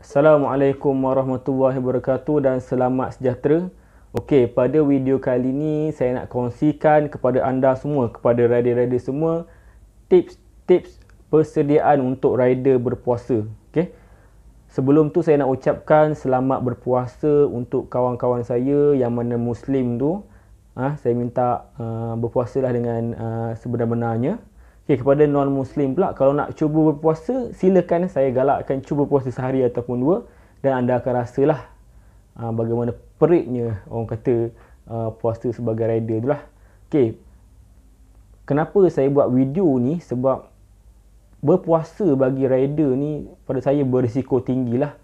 Assalamualaikum warahmatullahi wabarakatuh dan selamat sejahtera. Okey, pada video kali ini saya nak kongsikan kepada anda semua, kepada rider-rider semua, tips-tips persediaan untuk rider berpuasa. Okey. Sebelum tu saya nak ucapkan selamat berpuasa untuk kawan-kawan saya yang mana Muslim tu. Saya minta berpuasalah dengan sebenar-benarnya. Okay, kepada non-Muslim pula, kalau nak cuba berpuasa, silakan, saya galakkan cuba puasa sehari ataupun dua dan anda akan rasalah bagaimana periknya orang kata puasa sebagai rider tu lah. Okay, kenapa saya buat video ni? Sebab berpuasa bagi rider ni pada saya berisiko tinggi lah.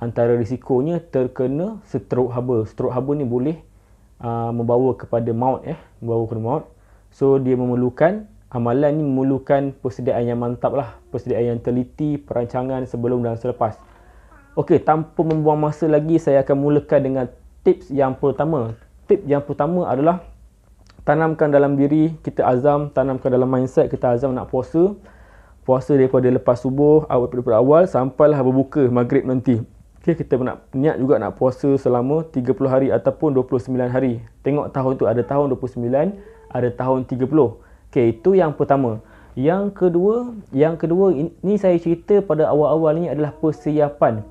Antara risikonya terkena stroke haba. Stroke haba ni boleh membawa kepada maut, membawa kepada maut. So dia memerlukan amalan ni memerlukan persediaan yang mantap lah, persediaan yang teliti, perancangan sebelum dan selepas. Okey, tanpa membuang masa lagi, saya akan mulakan dengan tips yang pertama. Tips yang pertama adalah tanamkan dalam diri kita azam, tanamkan dalam mindset kita azam nak puasa. Puasa daripada lepas subuh, daripada awal sampailah berbuka maghrib nanti. Okey, kita nak niat juga nak puasa selama 30 hari ataupun 29 hari. Tengok tahun tu, ada tahun 29, ada tahun 30. Okey, itu yang pertama. Yang kedua ini saya cerita pada awal-awal ni adalah persiapan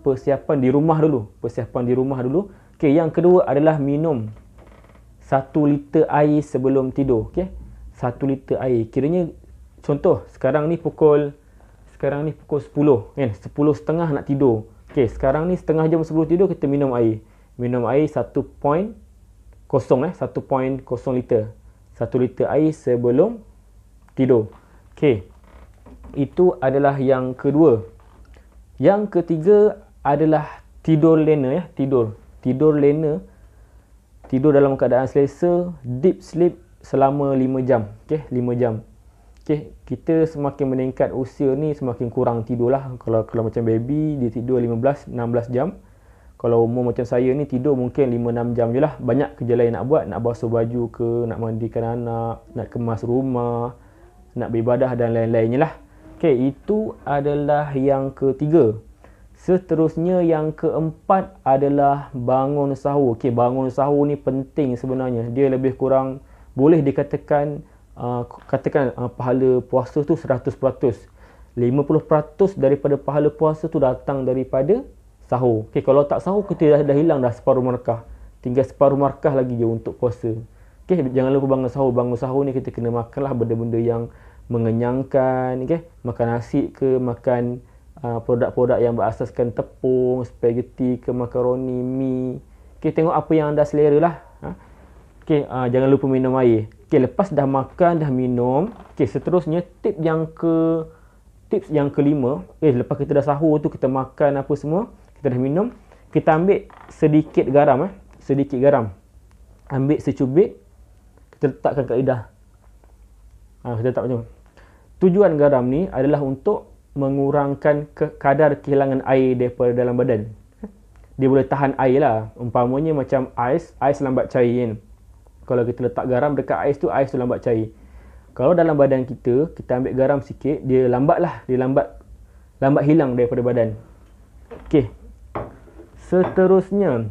di rumah dulu. Okey, yang kedua adalah minum 1 liter air sebelum tidur. Okey, 1 liter air. Kiranya contoh sekarang ni pukul 10 kan, 10.30 nak tidur. Okey, sekarang ni setengah jam sebelum tidur kita minum air. Minum air 1.0 liter. 1 liter air sebelum tidur. Okey. Itu adalah yang kedua. Yang ketiga adalah tidur lena, Tidur lena. Tidur dalam keadaan selesa, deep sleep selama 5 jam. Okey, 5 jam. Okey, kita semakin meningkat usia ni semakin kurang tidurlah. Kalau macam baby dia tidur 15-16 jam. Kalau umur macam saya ni tidur mungkin 5-6 jam je lah. Banyak kerja lain nak buat. Nak basuh baju ke, nak mandikan anak, nak kemas rumah, nak beribadah dan lain-lainnya lah. Okay, itu adalah yang ketiga. Seterusnya yang keempat adalah bangun sahur. Okay, bangun sahur ni penting sebenarnya. Dia lebih kurang boleh dikatakan pahala puasa tu 100%. 50% daripada pahala puasa tu datang daripada sahur. Okay, kalau tak sahur kita dah hilang dah separuh markah. Tinggal separuh markah lagi je untuk puasa. Okay, jangan lupa bangun sahur. Bangun sahur ni kita kena makanlah benda-benda yang mengenyangkan. Okay, makan nasi ke, makan produk-produk yang berasaskan tepung, spaghetti ke, makaroni, mi. Okay, tengok apa yang anda selera lah. Okay, jangan lupa minum air. Okay, lepas dah makan, dah minum. Okay, seterusnya tips yang kelima. Lepas kita dah sahur tu, kita makan apa semua, kita dah minum, kita ambil sedikit garam. Sedikit garam. Ambil secubit, kita letakkan kat lidah. Kita letak macam. Tujuan garam ni adalah untuk mengurangkan kadar kehilangan air daripada dalam badan. Dia boleh tahan air lah. Umpamanya macam ais lambat cair kan. Kalau kita letak garam dekat ais tu lambat cair. Kalau dalam badan kita ambil garam sikit, dia lambat hilang daripada badan. Okey. Seterusnya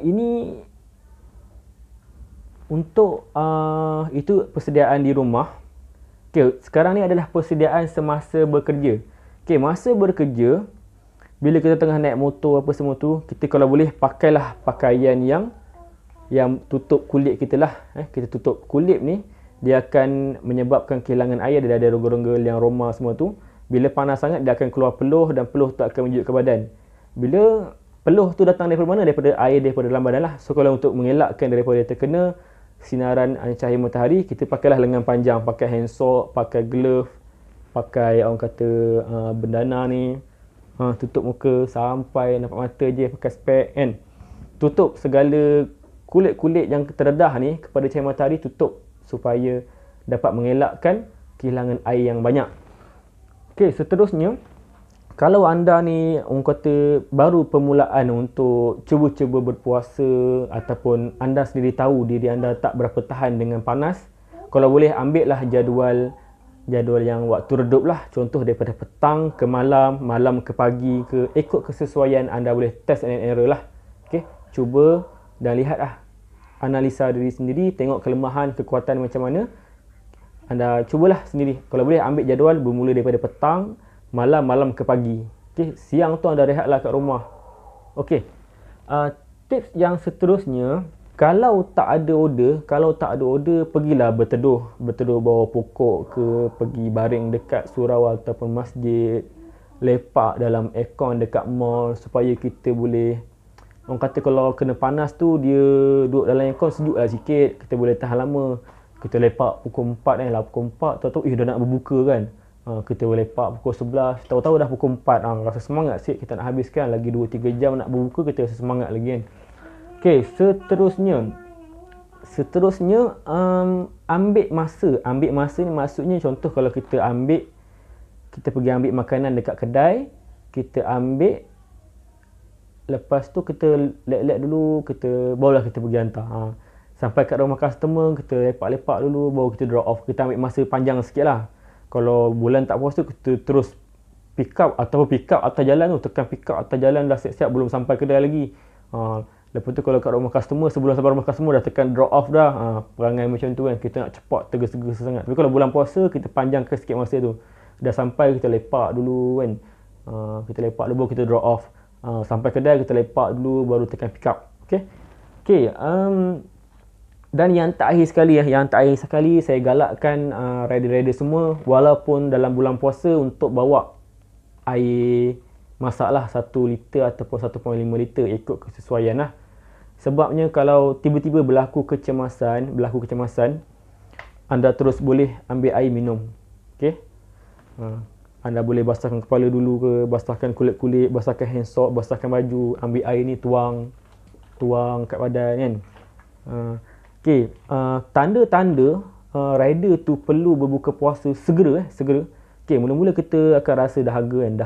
ini untuk itu persediaan di rumah. Okey, sekarang ni adalah persediaan semasa bekerja. Okey, masa bekerja bila kita tengah naik motor apa semua tu, kita kalau boleh pakailah pakaian yang tutup kulit kita lah. Kita tutup kulit ni, dia akan menyebabkan kehilangan air. Dia ada rongga-rongga liang roma semua tu. Bila panas sangat, dia akan keluar peluh dan peluh tu akan menunjuk ke badan. Bila peluh tu datang daripada mana? Daripada air daripada dalam badan lah. So kalau untuk mengelakkan daripada terkena sinaran cahaya matahari, kita pakailah lengan panjang, pakai hand sock, pakai glove, pakai orang kata bendana ni. Tutup muka sampai nampak mata je, pakai spek kan. Tutup segala kulit-kulit yang terdedah ni kepada cahaya matahari, tutup supaya dapat mengelakkan kehilangan air yang banyak. Okey, seterusnya kalau anda ni orang kata baru permulaan untuk cuba-cuba berpuasa ataupun anda sendiri tahu diri anda tak berapa tahan dengan panas, kalau boleh ambillah jadual jadual yang waktu redup lah. Contoh daripada petang ke malam, malam ke pagi ke, ikut kesesuaian anda boleh test and error lah. Okay, cuba dan lihat lah, analisa diri sendiri, tengok kelemahan, kekuatan macam mana. Anda cubalah sendiri. Kalau boleh ambil jadual bermula daripada petang, malam, malam ke pagi. Okay, siang tu anda rehatlah kat rumah. Okay, tips yang seterusnya, kalau tak ada order, pergilah berteduh bawah pokok ke, pergi baring dekat surau ataupun masjid, lepak dalam aircon dekat mall supaya kita boleh, orang kata kalau kena panas tu dia duduk dalam aircon sejuk lah sikit, kita boleh tahan lama. Kita lepak pukul 4 lah, pukul 4 tahu-tahu dah nak berbuka kan. Kita boleh lepak pukul 11, tahu-tahu dah pukul 4, rasa semangat sikit kita nak habiskan, lagi 2-3 jam nak berbuka, kita rasa semangat lagi kan. Okay, seterusnya ambil masa ni maksudnya contoh kalau kita pergi ambil makanan dekat kedai, kita ambil, lepas tu kita let dulu, kita barulah kita pergi hantar. Sampai kat rumah customer, kita lepak-lepak dulu, baru kita drop off. Kita ambil masa panjang sikit lah. Kalau bulan tak puasa, kita terus pick up atas jalan tu, tekan pick up atas jalan dah siap-siap, belum sampai kedai lagi. Lepas tu kalau kat rumah customer, sebelum sampai rumah customer dah tekan drop off dah. Perangai macam tu kan, kita nak cepat, tergesa-gesa sangat. Tapi kalau bulan puasa, kita panjangkan sikit masa tu. Dah sampai, kita lepak dulu kan. Kita lepak dulu, baru kita drop off. Sampai kedai, kita lepak dulu, baru tekan pick up. Okay. Dan yang terakhir sekali, saya galakkan rider-rider semua, walaupun dalam bulan puasa, untuk bawa air masak lah 1 liter ataupun 1.5 liter, ikut kesesuaian lah. Sebabnya kalau tiba-tiba berlaku kecemasan, anda terus boleh ambil air minum. Okay? Anda boleh basahkan kepala dulu ke, basahkan kulit-kulit, basahkan hand soap, basahkan baju, ambil air ni tuang kat badan kan. Okay, tanda-tanda rider tu perlu berbuka puasa segera. Okay, mula-mula kita akan rasa dahaga kan,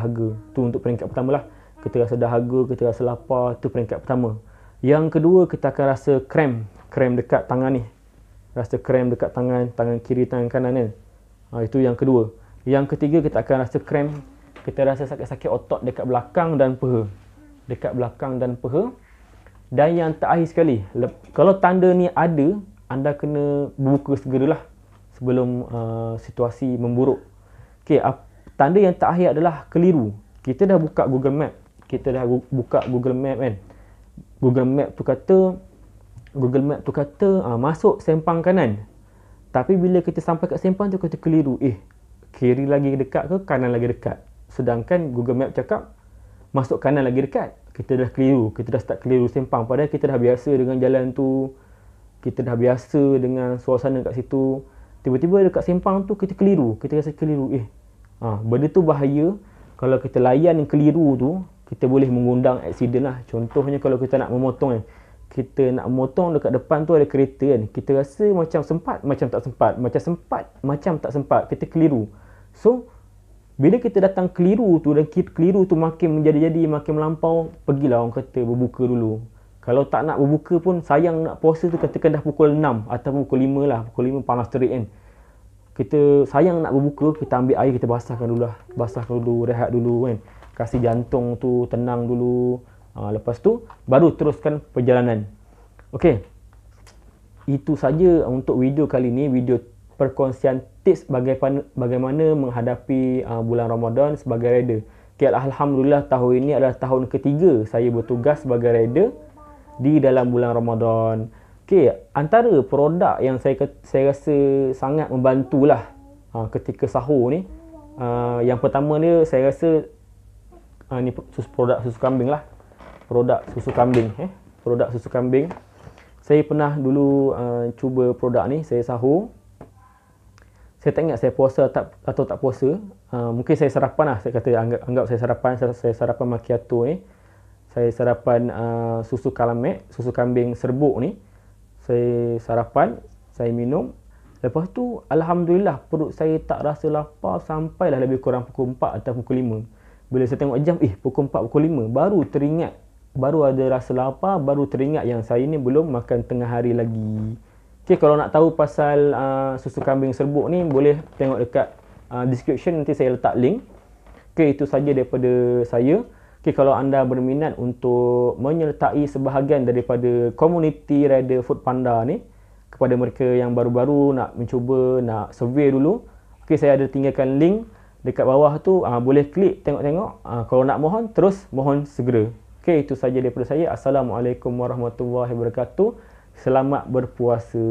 tu untuk peringkat pertama lah. Kita rasa dahaga, kita rasa lapar, tu peringkat pertama. Yang kedua, kita akan rasa cramp dekat tangan ni. Rasa cramp dekat tangan kiri, tangan kanan kan. Itu yang kedua. Yang ketiga, kita akan rasa cramp, kita rasa sakit-sakit otot dekat belakang dan peha. Dan yang terakhir sekali, kalau tanda ni ada, anda kena buka segeralah sebelum situasi memburuk. Okay, tanda yang terakhir adalah keliru. Kita dah buka Google Map kan. Google Map tu kata masuk sempang kanan. Tapi bila kita sampai kat sempang tu, kita keliru. Kiri lagi dekat ke kanan lagi dekat? Sedangkan Google Map cakap masuk kanan lagi dekat. Kita dah keliru. Kita dah start keliru sempang. Padahal kita dah biasa dengan jalan tu. Kita dah biasa dengan suasana kat situ. Tiba-tiba dekat sempang tu kita keliru. Kita rasa keliru. Benda tu bahaya. Kalau kita layan yang keliru tu, kita boleh mengundang aksiden lah. Contohnya kalau kita nak memotong kan. Kita nak memotong dekat depan tu ada kereta kan. Kita rasa macam sempat, macam tak sempat. Macam sempat, macam tak sempat. Kita keliru. So, bila kita datang keliru tu dan keliru tu makin menjadi-jadi, makin melampau, pergilah orang kata berbuka dulu. Kalau tak nak berbuka pun, sayang nak puasa tu, katakan dah pukul 6 atau pukul 5 lah. Pukul 5 panas terik kan. Kita sayang nak berbuka, kita ambil air, kita basahkan dulu lah. Basahkan dulu, rehat dulu kan. Kasih jantung tu tenang dulu. Lepas tu, baru teruskan perjalanan. Okey. Itu saja untuk video kali ni. Video perkongsian tips bagaimana menghadapi bulan Ramadan sebagai rider. Okay, alhamdulillah tahun ini adalah tahun ketiga saya bertugas sebagai rider di dalam bulan Ramadan. Okay, antara produk yang saya rasa sangat membantulah ketika sahur ni, yang pertama ni saya rasa ni produk susu kambing lah. Produk susu kambing. Saya pernah dulu cuba produk ni, saya sahur. Saya tak ingat saya puasa atau tak puasa. Mungkin saya sarapan lah. Saya kata anggap saya sarapan. Saya sarapan macchiato ni. Saya sarapan susu kalamek, susu kambing serbuk ni. Saya sarapan, saya minum. Lepas tu alhamdulillah perut saya tak rasa lapar sampailah lebih kurang pukul 4 atau pukul 5. Bila saya tengok jam, pukul 4, pukul 5, baru teringat. Baru ada rasa lapar, baru teringat yang saya ni belum makan tengah hari lagi. Okay, kalau nak tahu pasal susu kambing serbuk ni, boleh tengok dekat description nanti saya letak link. Okey, itu saja daripada saya. Okey, kalau anda berminat untuk menyertai sebahagian daripada komuniti rider Foodpanda ni, kepada mereka yang baru-baru nak mencuba, nak survey dulu, okey, saya ada tinggalkan link dekat bawah tu, boleh klik tengok-tengok. Kalau nak mohon, terus mohon segera. Okey, itu saja daripada saya. Assalamualaikum warahmatullahi wabarakatuh. Selamat berpuasa.